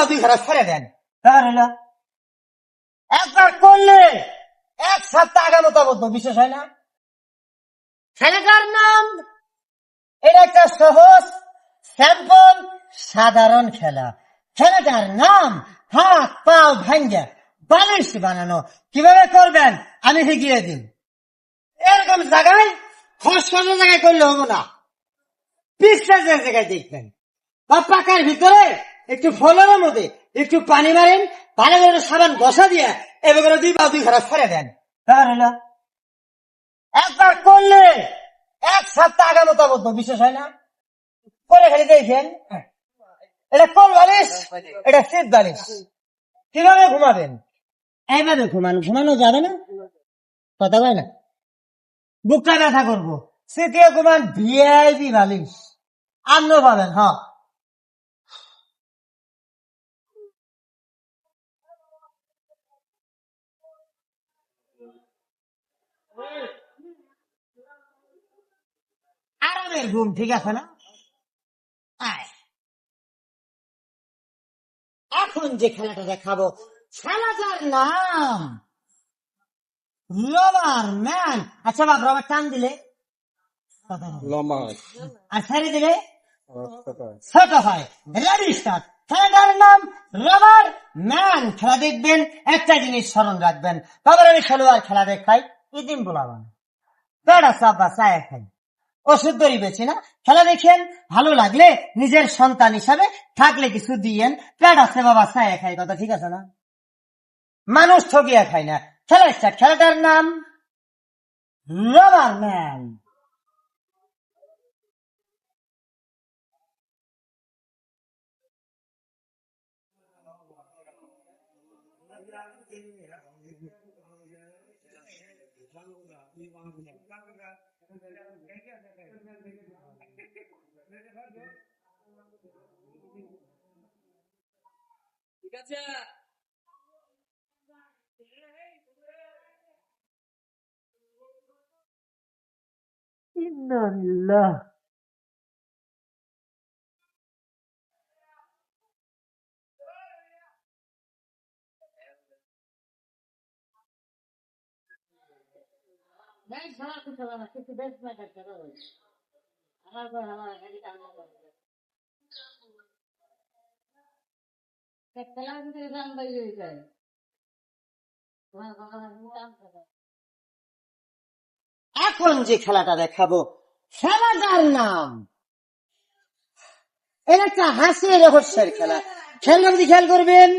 দুই ঘরে ছেড়ে দেন। ব্যাপার হলো একবার করলে এক সপ্তাহ আগামত অবদ্ধ বিশেষ হয় না। খেলাটার নাম, এটা একটা সহজ স্যাম্পল সাধারণ খেলা। খেলাটার নাম হাত পাও ভাঙ্গা বালিশ বানানো। কিভাবে করবেন আমি শিখিয়ে দিন। এরকম জায়গায় খসখস জায়গায় করলে হবো না, পিছলা জায়গায় দেখবেন বা পাকার ভিতরে একটু ফলের মধ্যে একটু পানি মারেন, ভালো করে সাবান বসা দিয়ে এবার করে দুই পা দুই ঘরে ছেড়ে দেন। তার হলো একবার করলে এক সপ্তাহ আগামত অবদ্ধ বিশেষ হয় না। করে খালি দেখেন, এটা কোন বালিশ, এটা শীত বালিশ। কিভাবে ঘুমাবেন এইভাবে ঘুমান, ঘুমানো যাবে না, কথা কয় না, বুকটা ব্যথা করবো, শীতে ঘুমান ভিআইপি বালিশ আপনিও পাবেন। হ্যাঁ, আরামের ঘুম, ঠিক আছে না? আয়, এখন যে খেলাটা দেখাবো খেলাটার নাম রবার ম্যান। আচ্ছা বাবা, রবার টান দিলে আর ছেড়ে দিলে ছোট হয়। Ready start. খেলাটার নাম রবার ম্যান। খেলা দেখবেন, একটা জিনিস স্মরণ রাখবেন, বাবার আমি খেলোয়াড় খেলা দেখাই ইদিন বলাবান বেড়া চাপ বা চায় খাই, ওষুধ দড়ি বেছি না। খেলা দেখেন, ভালো লাগলে নিজের সন্তান হিসাবে থাকলে কিছু দিয়েন। পেট আছে বাবা, চায় খাই, কথা ঠিক আছে না? মানুষ ঠকিয়া খায় না। খেলা স্টার্ট। খেলাটার নাম রবার ম্যান। ঠিক আছে, ইন্নালিল্লাহ। এখন যে খেলাটা দেখাবো খেলাটার নাম, এটা একটা হাসির রহস্যের খেলা। খেয়াল করবেন, খেয়াল করবেন।